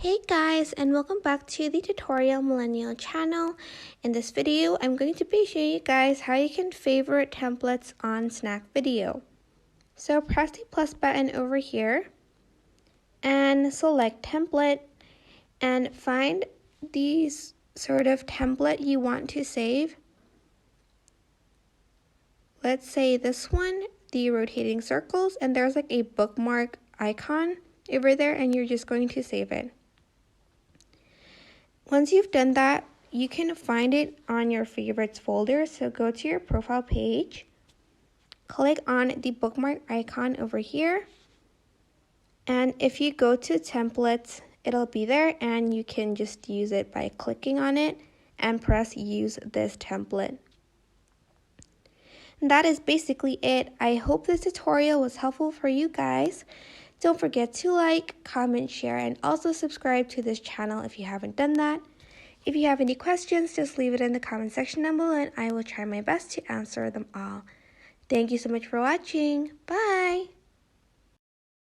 Hey guys, and welcome back to the Tutorial Millennial channel. In this video, I'm going to be showing you guys how you can favorite templates on Snack Video. So press the plus button over here and select template and find the sort of template you want to save. Let's say this one, the rotating circles, and there's like a bookmark icon over there, and you're just going to save it. Once you've done that, you can find it on your favorites folder. So go to your profile page, click on the bookmark icon over here, and if you go to templates, it'll be there, and you can just use it by clicking on it and press use this template. And that is basically it. I hope this tutorial was helpful for you guys. Don't forget to like, comment, share, and also subscribe to this channel if you haven't done that. If you have any questions, just leave it in the comment section down below and I will try my best to answer them all. Thank you so much for watching. Bye!